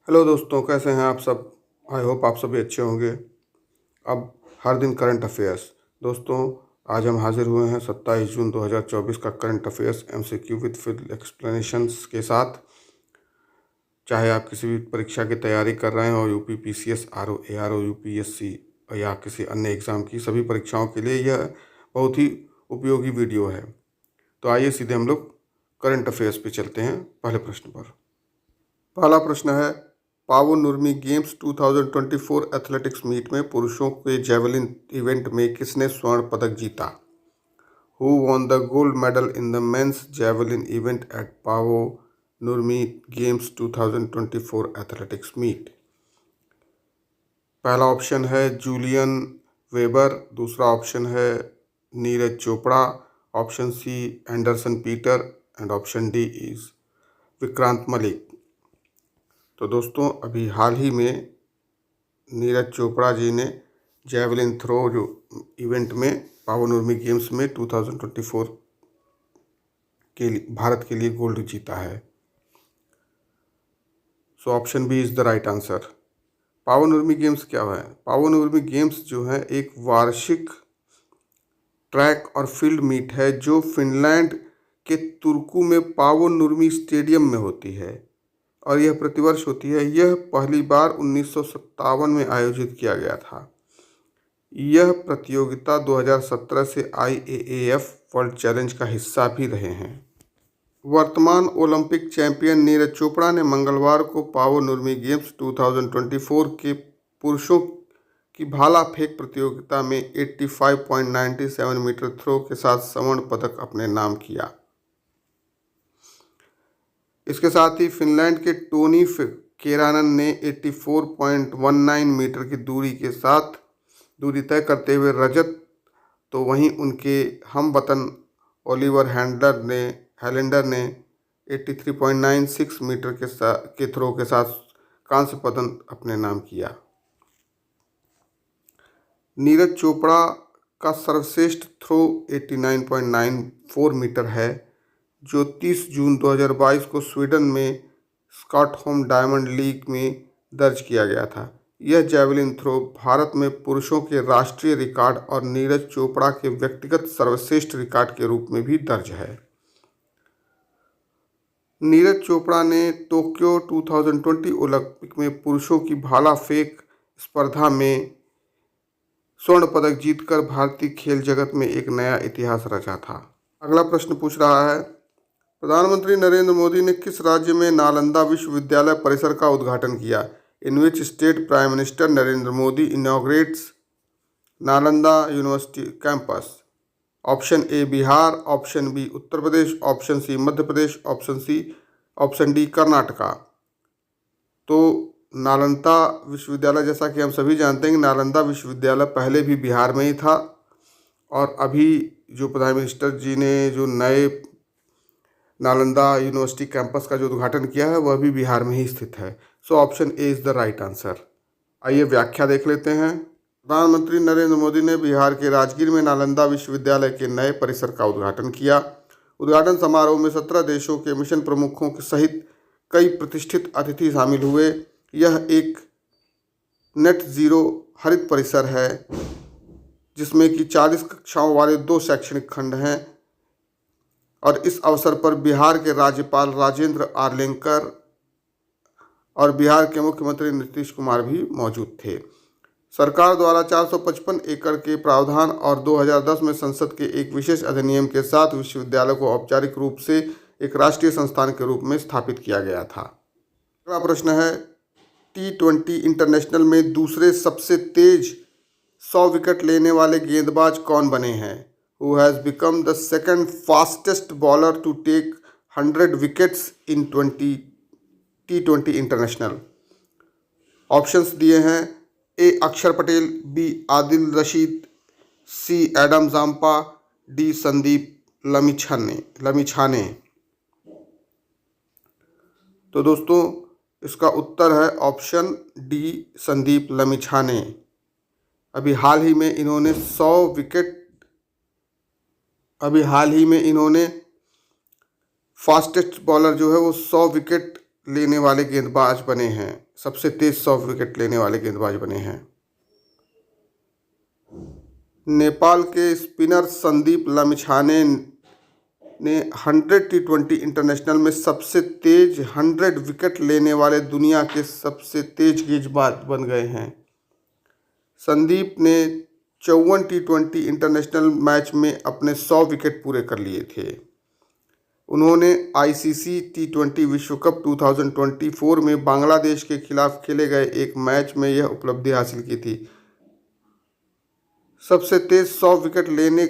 Hello दोस्तों, कैसे हैं आप सब। आई होप आप सभी अच्छे होंगे। अब हर दिन करंट अफेयर्स। दोस्तों, आज हम हाजिर हुए हैं 27 जून 2024 का current affairs MCQ with full explanations के साथ। चाहे आप किसी भी परीक्षा की तैयारी कर रहे हो, UP PCS, RO ARO, UPSC या किसी अन्य एग्ज़ाम की, सभी परीक्षाओं के लिए यह बहुत ही उपयोगी वीडियो है। तो आइए सीधे हम लोग करंट अफेयर्स पे चलते हैं पहले प्रश्न पर। पहला प्रश्न है, पावो नुर्मी गेम्स 2024 एथलेटिक्स मीट में पुरुषों के जेवलिन इवेंट में किसने स्वर्ण पदक जीता? Who won the gold medal in the men's javelin event at Paavo Nurmi Games 2024 athletics meet? पहला ऑप्शन है जूलियन वेबर, दूसरा ऑप्शन है Neeraj Chopra, option C Anderson Peter and option D is Vikrant Malik. तो दोस्तों, अभी हाल ही में नीरज चोपड़ा जी ने जेवलिन थ्रो जो इवेंट में पावो नुर्मी गेम्स में 2024 के लिए भारत के लिए गोल्ड जीता है। So option B is the right answer. Paavo Nurmi Games क्या है? पावो नुर्मी गेम्स जो है एक वार्षिक ट्रैक और फील्ड मीट है जो फिनलैंड के तुर्कू में पावो नुर्मी स्टेडियम में होती है और यह प्रतिवर्ष होती है। यह पहली बार 1957 में आयोजित किया गया था। यह प्रतियोगिता 2017 से IAAF वर्ल्ड चैलेंज का हिस्सा भी रहे हैं। वर्तमान ओलंपिक चैंपियन नीरज चोपड़ा ने मंगलवार को पावो नुर्मी गेम्स 2024 के पुरुषों की भाला फेंक प्रतियोगिता में 85.97 मीटर थ्रो के साथ स्वर्ण पदक अपने नाम किया। इसके साथ ही फिनलैंड के टोनी केरानन ने 84.19 मीटर की दूरी तय करते हुए रजत, तो वहीं उनके हम वतन ओलिवर हैलेंडर ने 83.96 मीटर के थ्रो के साथ कांस्य पदक अपने नाम किया। नीरज चोपड़ा का सर्वश्रेष्ठ थ्रो 89.94 मीटर है, जो 30 जून 2022 को स्वीडन में स्टॉकहोम डायमंड लीग में दर्ज किया गया था। यह जेवलिन थ्रो भारत में पुरुषों के राष्ट्रीय रिकॉर्ड और नीरज चोपड़ा के व्यक्तिगत सर्वश्रेष्ठ रिकॉर्ड के रूप में भी दर्ज है। नीरज चोपड़ा ने टोक्यो 2020 ओलंपिक में पुरुषों की भाला फेंक स्पर्धा में स्वर्ण पदक जीतकर भारतीय खेल जगत में एक नया इतिहास रचा था। अगला प्रश्न पूछ रहा है, प्रधानमंत्री नरेंद्र मोदी ने किस राज्य में नालंदा विश्वविद्यालय परिसर का उद्घाटन किया? In which state prime minister Narendra Modi inaugurates Nalanda university campus? Option A Bihar, option B Uttar Pradesh, option C Madhya Pradesh, option D Karnataka. तो नालंदा विश्वविद्यालय, जैसा कि हम सभी जानते हैं कि नालंदा विश्वविद्यालय पहले भी बिहार में ही था और अभी जो प्राइम मिनिस्टर जी ने जो नए नालंदा यूनिवर्सिटी कैंपस का जो उद्घाटन किया है वह भी बिहार में ही स्थित है। So option A is the right answer. आइए व्याख्या देख लेते हैं। प्रधानमंत्री नरेंद्र मोदी ने बिहार के राजगीर में नालंदा विश्वविद्यालय के नए परिसर का उद्घाटन किया। उद्घाटन समारोह में 17 देशों के मिशन प्रमुखों के सहित कई प्रतिष्ठित अतिथि शामिल हुए। यह एक नेट ज़ीरो हरित परिसर है जिसमें कि 40 कक्षाओं वाले 2 शैक्षणिक खंड हैं और इस अवसर पर बिहार के राज्यपाल राजेंद्र आर्लेकर और बिहार के मुख्यमंत्री नीतीश कुमार भी मौजूद थे। सरकार द्वारा 455 एकड़ के प्रावधान और 2010 में संसद के एक विशेष अधिनियम के साथ विश्वविद्यालय को औपचारिक रूप से एक राष्ट्रीय संस्थान के रूप में स्थापित किया गया था। अगला प्रश्न है, T20 इंटरनेशनल में दूसरे सबसे तेज 100 विकेट लेने वाले गेंदबाज कौन बने हैं? Who has become the second fastest bowler to take 100 wickets in T20 international? Options दिए हैं, A Axar Patel, B Adil Rashid, C Adam Zampa, D Sandeep Lamichhane. तो दोस्तों, इसका उत्तर है ऑप्शन डी संदीप लमिछाने। अभी हाल ही में इन्होंने फास्टेस्ट बॉलर जो है वो 100 विकेट लेने वाले गेंदबाज बने हैं, सबसे तेज 100 विकेट लेने वाले गेंदबाज बने हैं। नेपाल के स्पिनर संदीप लमिछाने ने 100 T20 इंटरनेशनल में सबसे तेज 100 विकेट लेने वाले दुनिया के सबसे तेज गेंदबाज बन गए हैं। संदीप ने 54 T20 इंटरनेशनल मैच में अपने 100 विकेट पूरे कर लिए थे। उन्होंने ICC T20 विश्व कप 2024 में बांग्लादेश के खिलाफ खेले गए एक मैच में यह उपलब्धि हासिल की थी। सबसे तेज 100 विकेट लेने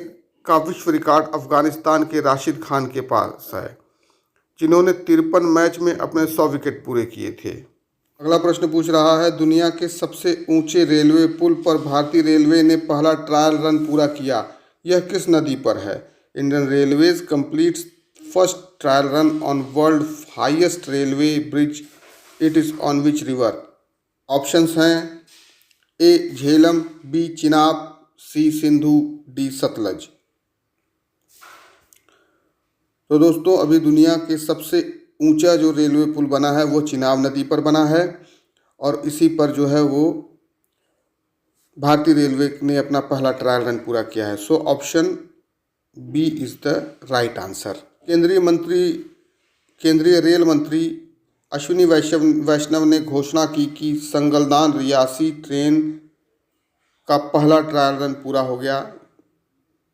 का विश्व रिकॉर्ड अफगानिस्तान के राशिद खान के पास है, जिन्होंने 53 मैच में अपने 100 विकेट पूरे किए थे। अगला प्रश्न पूछ रहा है, दुनिया के सबसे ऊंचे रेलवे पुल पर भारतीय रेलवे ने पहला ट्रायल रन पूरा किया, यह किस नदी पर है? Indian railways completes first trial run on world highest railway bridge, it is on which river? Options हैं ए झेलम, बी चिनाब, सी सिंधु, डी सतलज। तो दोस्तों, अभी दुनिया के सबसे ऊंचा जो रेलवे पुल बना है वो चिनाब नदी पर बना है और इसी पर जो है वो भारतीय रेलवे ने अपना पहला ट्रायल रन पूरा किया है। So option B is the right answer. केंद्रीय रेल मंत्री अश्विनी वैष्णव ने घोषणा की कि संगलदान रियासी ट्रेन का पहला ट्रायल रन पूरा हो गया।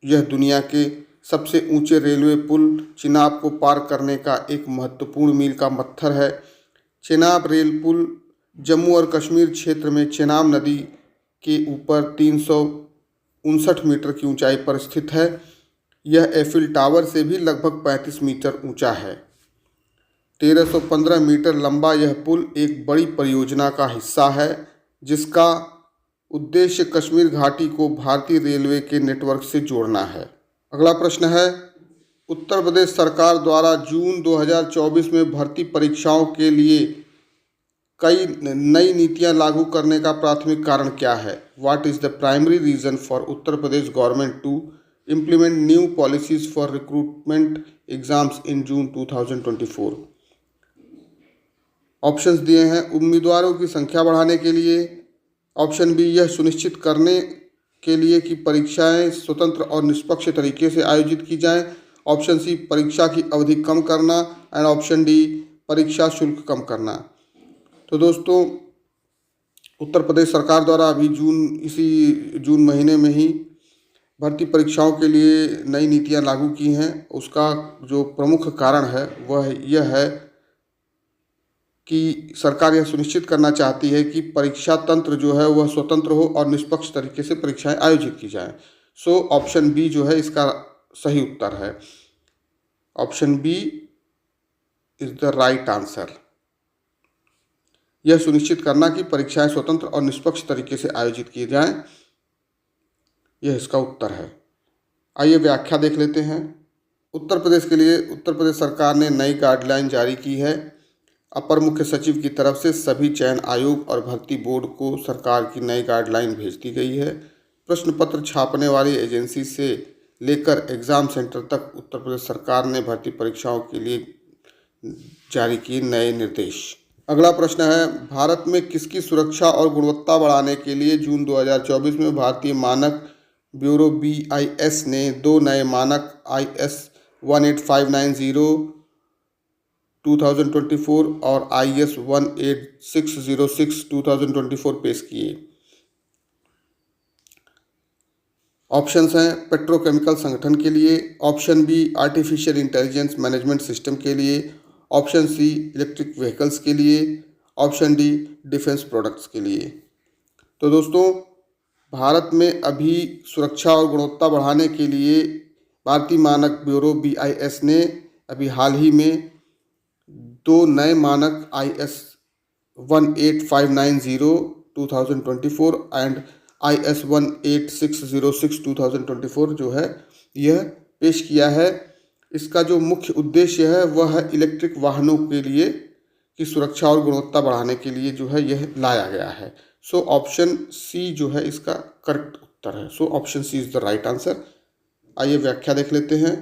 यह दुनिया के सबसे ऊंचे रेलवे पुल चिनाब को पार करने का एक महत्वपूर्ण मील का पत्थर है। चिनाब रेल पुल जम्मू और कश्मीर क्षेत्र में चेनाब नदी के ऊपर 359 मीटर की ऊंचाई पर स्थित है। यह एफिल टावर से भी लगभग 35 मीटर ऊंचा है। 1315 मीटर लंबा यह पुल एक बड़ी परियोजना का हिस्सा है, जिसका उद्देश्य कश्मीर घाटी को भारतीय रेलवे के नेटवर्क से जोड़ना है। अगला प्रश्न है, उत्तर प्रदेश सरकार द्वारा जून 2024 में भर्ती परीक्षाओं के लिए कई नई नीतियां लागू करने का प्राथमिक कारण क्या है? What is the primary reason for Uttar Pradesh government to implement new policies for recruitment exams in June 2024? Options दिए हैं, उम्मीदवारों की संख्या बढ़ाने के लिए। ऑप्शन बी, यह सुनिश्चित करने के लिए कि परीक्षाएं स्वतंत्र और निष्पक्ष तरीके से आयोजित की जाएं। ऑप्शन सी, परीक्षा की अवधि कम करना। एंड ऑप्शन डी, परीक्षा शुल्क कम करना। तो दोस्तों, उत्तर प्रदेश सरकार द्वारा अभी इसी जून महीने में ही भर्ती परीक्षाओं के लिए नई नीतियां लागू की हैं। उसका जो प्रमुख कारण है वह यह है कि सरकार यह सुनिश्चित करना चाहती है कि परीक्षा तंत्र जो है वह स्वतंत्र हो और निष्पक्ष तरीके से परीक्षाएं आयोजित की जाएं। सो ऑप्शन बी जो है इसका सही उत्तर है। Option B is the right answer. यह सुनिश्चित करना कि परीक्षाएं स्वतंत्र और निष्पक्ष तरीके से आयोजित की जाएं, यह इसका उत्तर है। आइए व्याख्या देख लेते हैं। उत्तर प्रदेश के लिए उत्तर प्रदेश सरकार ने नई गाइडलाइन जारी की है। अपर मुख्य सचिव की तरफ से सभी चयन आयोग और भर्ती बोर्ड को सरकार की नई गाइडलाइन भेज दी गई है। प्रश्न पत्र छापने वाली एजेंसी से लेकर एग्ज़ाम सेंटर तक उत्तर प्रदेश सरकार ने भर्ती परीक्षाओं के लिए जारी किए नए निर्देश। अगला प्रश्न है, भारत में किसकी सुरक्षा और गुणवत्ता बढ़ाने के लिए जून 2024 में भारतीय मानक ब्यूरो BIS ने 2 नए मानक IS 18590 2024 और IS 18606 2024 पेश किए? ऑप्शंस हैं, पेट्रोकेमिकल संगठन के लिए। Option B, artificial intelligence management system के लिए। ऑप्शन सी, इलेक्ट्रिक व्हीकल्स के लिए। ऑप्शन डी, डिफेंस प्रोडक्ट्स के लिए। तो दोस्तों, भारत में अभी सुरक्षा और गुणवत्ता बढ़ाने के लिए भारतीय मानक ब्यूरो BIS ने अभी हाल ही में 2 नए मानक IS 18590 2024 एंड IS 18606 2024 जो है यह पेश किया है। इसका जो मुख्य उद्देश्य है वह है इलेक्ट्रिक वाहनों के लिए की सुरक्षा और गुणवत्ता बढ़ाने के लिए जो है यह लाया गया है। सो ऑप्शन सी जो है इसका करेक्ट उत्तर है। So option C is the right answer. आइए व्याख्या देख लेते हैं।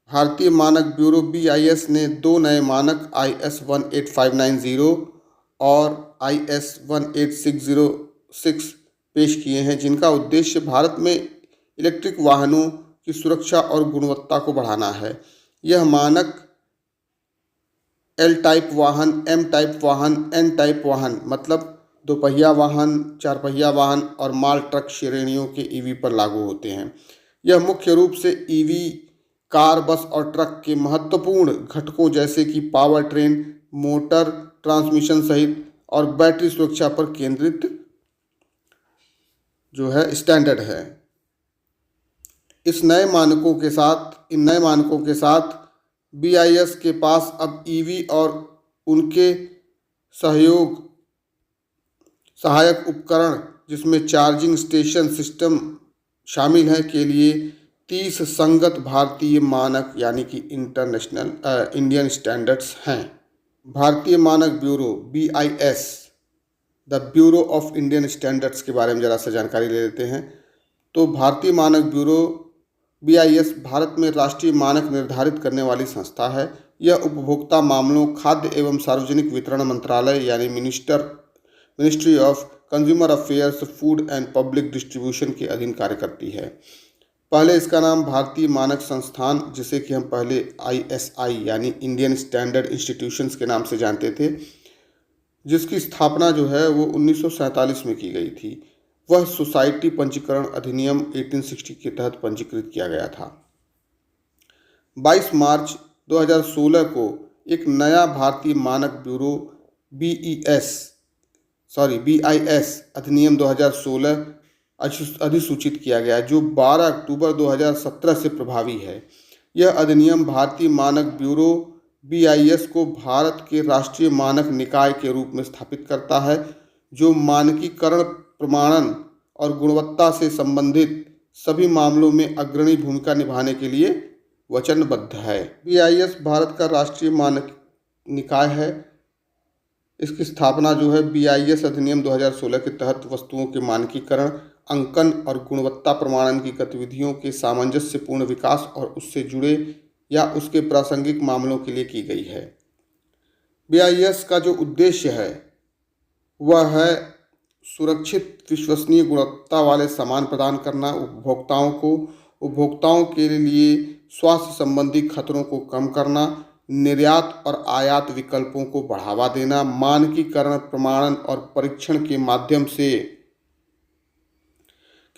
भारतीय मानक ब्यूरो BIS ने 2 नए मानक IS 18590 और IS 18606 पेश किए हैं, जिनका उद्देश्य भारत में इलेक्ट्रिक वाहनों की सुरक्षा और गुणवत्ता को बढ़ाना है। यह मानक L टाइप वाहन, M टाइप वाहन, N टाइप वाहन मतलब दोपहिया वाहन, चारपहिया वाहन और माल ट्रक श्रेणियों के EV पर लागू होते हैं। यह मुख्य रूप से EV कार, बस और ट्रक के महत्वपूर्ण घटकों जैसे कि पावर ट्रेन, मोटर, ट्रांसमिशन सहित और बैटरी सुरक्षा पर केंद्रित स्टैंडर्ड है। इन नए मानकों के साथ BIS के पास अब EV और उनके सहायक उपकरण, जिसमें चार्जिंग स्टेशन सिस्टम शामिल हैं, के लिए 30 संगत भारतीय मानक यानी कि इंडियन स्टैंडर्ड्स हैं। भारतीय मानक bureau BIS, the bureau of Indian standards के बारे में ज़रा सा जानकारी ले लेते हैं। तो भारतीय मानक ब्यूरो BIS भारत में राष्ट्रीय मानक निर्धारित करने वाली संस्था है। यह उपभोक्ता मामलों, खाद्य एवं सार्वजनिक वितरण मंत्रालय यानी ministry of consumer affairs, food and public distribution के अधीन कार्य करती है। पहले इसका नाम भारतीय मानक संस्थान, जिसे कि हम पहले ISI यानी इंडियन स्टैंडर्ड इंस्टीट्यूशंस के नाम से जानते थे, जिसकी स्थापना वो 1947 में की गई थी। वह सोसाइटी पंजीकरण अधिनियम 1860 के तहत पंजीकृत किया गया था। 22 मार्च 2016 को एक नया भारतीय मानक ब्यूरो BIS अधिनियम 2016 अधिसूचित किया गया, जो 12 अक्टूबर 2017 से प्रभावी है। यह अधिनियम भारतीय मानक ब्यूरो BIS को भारत के राष्ट्रीय मानक निकाय के रूप में स्थापित करता है, जो मानकीकरण, प्रमाणन और गुणवत्ता से संबंधित सभी मामलों में अग्रणी भूमिका निभाने के लिए वचनबद्ध है। BIS भारत का राष्ट्रीय मानक निकाय है। इसकी स्थापना BIS अधिनियम 2016 के तहत वस्तुओं के मानकीकरण, अंकन और गुणवत्ता प्रमाणन की गतिविधियों के सामंजस्यपूर्ण विकास और उससे जुड़े या उसके प्रासंगिक मामलों के लिए की गई है। BIS का जो उद्देश्य है वह है सुरक्षित, विश्वसनीय, गुणवत्ता वाले सामान प्रदान करना, उपभोक्ताओं के लिए स्वास्थ्य संबंधी खतरों को कम करना, निर्यात और आयात विकल्पों को बढ़ावा देना, मानकीकरण, प्रमाणन और परीक्षण के माध्यम से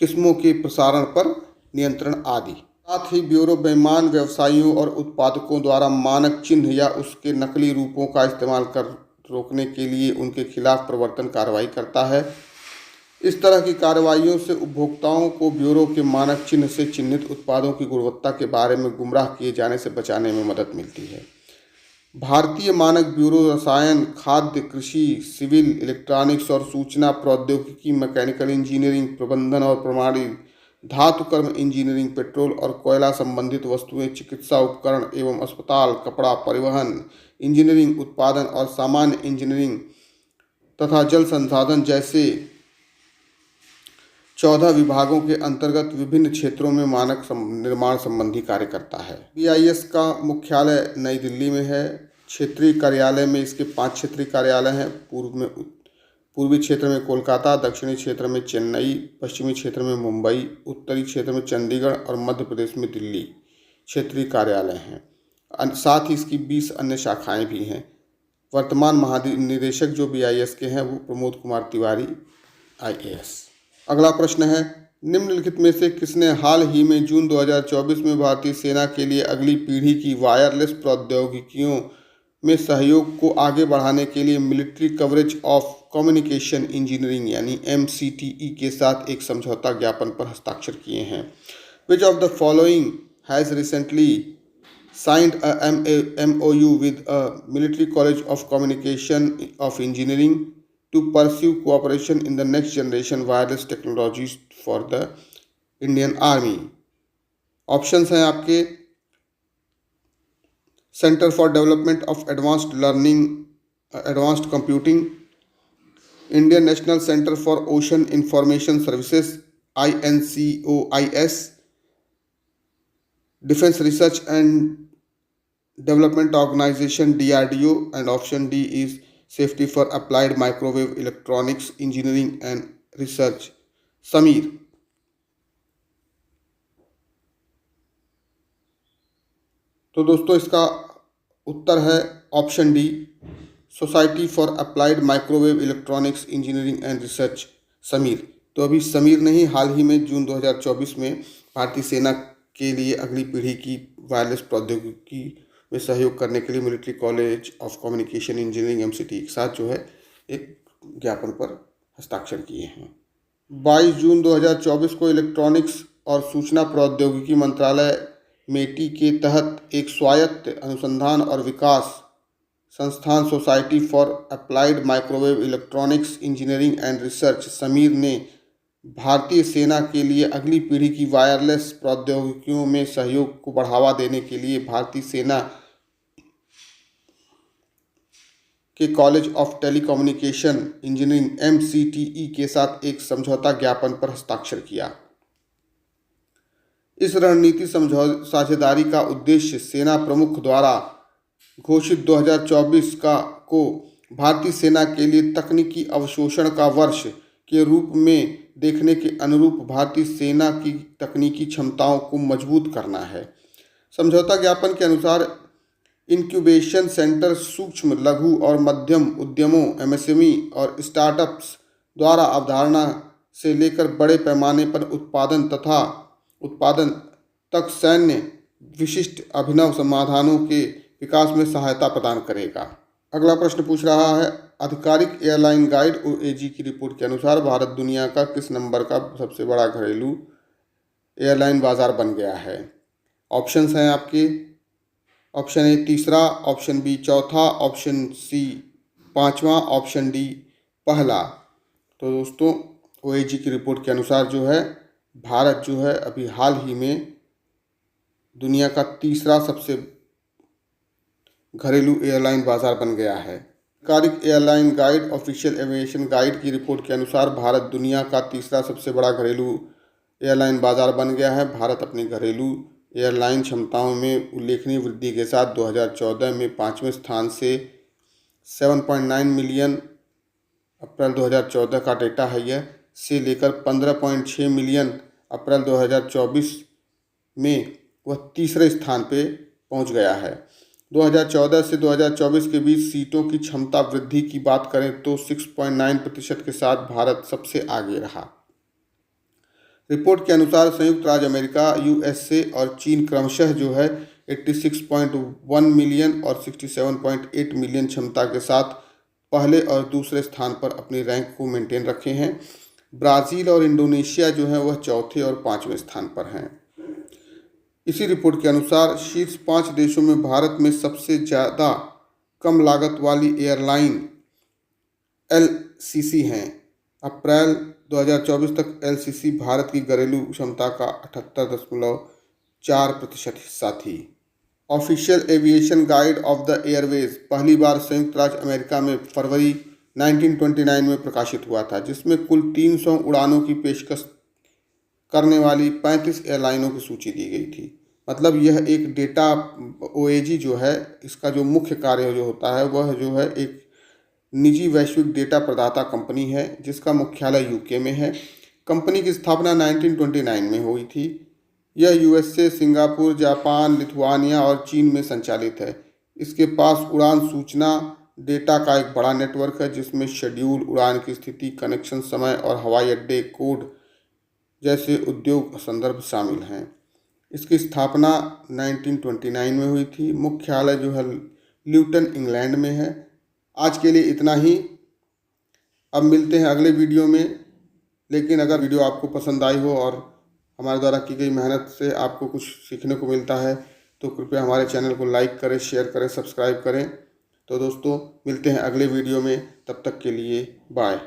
किस्मों के प्रसारण पर नियंत्रण आदि। साथ ही ब्यूरो बेईमान व्यवसायियों और उत्पादकों द्वारा मानक चिन्ह या उसके नकली रूपों का इस्तेमाल कर रोकने के लिए उनके खिलाफ प्रवर्तन कार्रवाई करता है। इस तरह की कार्रवाइयों से उपभोक्ताओं को ब्यूरो के मानक चिन्ह से चिन्हित उत्पादों की गुणवत्ता के बारे में गुमराह किए जाने से बचाने में मदद मिलती है। भारतीय मानक ब्यूरो रसायन, खाद्य, कृषि, सिविल, इलेक्ट्रॉनिक्स और सूचना प्रौद्योगिकी, मैकेनिकल इंजीनियरिंग, प्रबंधन और प्रणाली, धातुकर्म इंजीनियरिंग, पेट्रोल और कोयला संबंधित वस्तुएं, चिकित्सा उपकरण एवं अस्पताल, कपड़ा, परिवहन इंजीनियरिंग, उत्पादन और सामान्य इंजीनियरिंग तथा जल संसाधन जैसे 14 विभागों के अंतर्गत विभिन्न क्षेत्रों में मानक निर्माण संबंधी कार्य करता है। BIS का मुख्यालय नई दिल्ली में है। क्षेत्रीय कार्यालय में इसके 5 क्षेत्रीय कार्यालय हैं। पूर्वी क्षेत्र में कोलकाता, दक्षिणी क्षेत्र में चेन्नई, पश्चिमी क्षेत्र में मुंबई, उत्तरी क्षेत्र में चंडीगढ़ और मध्य प्रदेश में दिल्ली क्षेत्रीय कार्यालय हैं। साथ ही इसकी 20 अन्य शाखाएं भी हैं। वर्तमान महानिदेशक जो BIS के हैं वो प्रमोद कुमार तिवारी IAS। अगला प्रश्न है, निम्नलिखित में से किसने हाल ही में जून 2024 में भारतीय सेना के लिए अगली पीढ़ी की वायरलेस प्रौद्योगिकियों में सहयोग को आगे बढ़ाने के लिए military coverage of communication engineering यानी MCTE के साथ एक समझौता ज्ञापन पर हस्ताक्षर किए हैं? Which of the following has recently signed a MOU with a Military College of Communication of Engineering to pursue cooperation in the next generation wireless technologies for the Indian Army? Options हैं आपके, centre for development of advanced computing, Indian national centre for ocean information services INCOIS, Defense Research and Development Organization DRDO, and option D is Safety for Applied Microwave Electronics Engineering and Research SAMIR। तो दोस्तों इसका उत्तर है option D, society for applied microwave electronics engineering and research Sameer. तो अभी समीर ने ही हाल ही में जून 2024 में भारतीय सेना के लिए अगली पीढ़ी की वायरलेस प्रौद्योगिकी में सहयोग करने के लिए military college of communication engineering MCT के साथ जो है एक ज्ञापन पर हस्ताक्षर किए हैं। 22 जून 2024 को इलेक्ट्रॉनिक्स और सूचना प्रौद्योगिकी मंत्रालय मेटी के तहत एक स्वायत्त अनुसंधान और विकास संस्थान society for applied microwave electronics engineering and research Sameer ने भारतीय सेना के लिए अगली पीढ़ी की वायरलेस प्रौद्योगिकियों में सहयोग को बढ़ावा देने के लिए भारतीय सेना के college of telecommunication engineering MCTE के साथ एक समझौता ज्ञापन पर हस्ताक्षर किया। इस रणनीति साझेदारी का उद्देश्य सेना प्रमुख द्वारा घोषित 2024 को भारतीय सेना के लिए तकनीकी अवशोषण का वर्ष के रूप में देखने के अनुरूप भारतीय सेना की तकनीकी क्षमताओं को मजबूत करना है। समझौता ज्ञापन के अनुसार इंक्यूबेशन सेंटर सूक्ष्म लघु और मध्यम उद्यमों MSME और स्टार्टअप्स द्वारा अवधारणा से लेकर बड़े पैमाने पर उत्पादन तक सैन्य विशिष्ट अभिनव समाधानों के विकास में सहायता प्रदान करेगा। अगला प्रश्न पूछ रहा है, आधिकारिक एयरलाइन गाइड OAG की रिपोर्ट के अनुसार भारत दुनिया का किस नंबर का सबसे बड़ा घरेलू एयरलाइन बाजार बन गया है। ऑप्शंस हैं आपके, ऑप्शन ए तीसरा, ऑप्शन बी चौथा, ऑप्शन सी पांचवा, ऑप्शन डी पहला। तो दोस्तों OAG की रिपोर्ट के अनुसार जो है भारत जो है अभी हाल ही में दुनिया का तीसरा सबसे घरेलू एयरलाइन बाजार बन गया है। आधिकारिक airline guide official aviation guide की रिपोर्ट के अनुसार भारत दुनिया का तीसरा सबसे बड़ा घरेलू एयरलाइन बाजार बन गया है। भारत अपनी घरेलू एयरलाइन क्षमताओं में उल्लेखनीय वृद्धि के साथ 2014 में 5वें स्थान से 7.9 मिलियन अप्रैल 2014 का डेटा है यह से लेकर 15.6 मिलियन अप्रैल 2024 में वह तीसरे स्थान पे पहुंच गया है। 2014 से 2024 के बीच सीटों की क्षमता वृद्धि की बात करें तो 6.9% के साथ भारत सबसे आगे रहा। रिपोर्ट के अनुसार संयुक्त राज्य अमेरिका USA और चीन क्रमशः जो है 86.1 मिलियन और 67.8 मिलियन क्षमता के साथ पहले और दूसरे स्थान पर अपनी रैंक को मेंटेन रखे हैं। ब्राज़ील और इंडोनेशिया जो है वह चौथे और पांचवें स्थान पर हैं। इसी रिपोर्ट के अनुसार शीर्ष 5 देशों में भारत में सबसे ज़्यादा कम लागत वाली एयरलाइन LCC हैं। अप्रैल 2024 तक LCC भारत की घरेलू क्षमता का 78.4% हिस्सा थी। Official aviation guide of the Airways पहली बार संयुक्त राज्य अमेरिका में फरवरी 1929 में प्रकाशित हुआ था, जिसमें कुल 300 उड़ानों की पेशकश करने वाली 35 एयरलाइनों की सूची दी गई थी। मतलब यह एक डेटा OAG जो है इसका जो मुख्य कार्य जो होता है वह जो है एक निजी वैश्विक डेटा प्रदाता कंपनी है जिसका मुख्यालय UK में है। कंपनी की स्थापना 1929 में हुई थी। यह USA, सिंगापुर, जापान, लिथुआनिया और चीन में संचालित है। इसके पास उड़ान सूचना डेटा का एक बड़ा नेटवर्क है जिसमें शेड्यूल, उड़ान की स्थिति, कनेक्शन समय और हवाई अड्डे कोड जैसे उद्योग संदर्भ शामिल हैं। इसकी स्थापना 1929 में हुई थी। मुख्यालय जो है ल्यूटन इंग्लैंड में है। आज के लिए इतना ही। अब मिलते हैं अगले वीडियो में। लेकिन अगर वीडियो आपको पसंद आई हो और हमारे द्वारा की गई मेहनत से आपको कुछ सीखने को मिलता है तो कृपया हमारे चैनल को लाइक करें, शेयर करें, सब्सक्राइब करें। तो दोस्तों मिलते हैं अगले वीडियो में, तब तक के लिए बाय।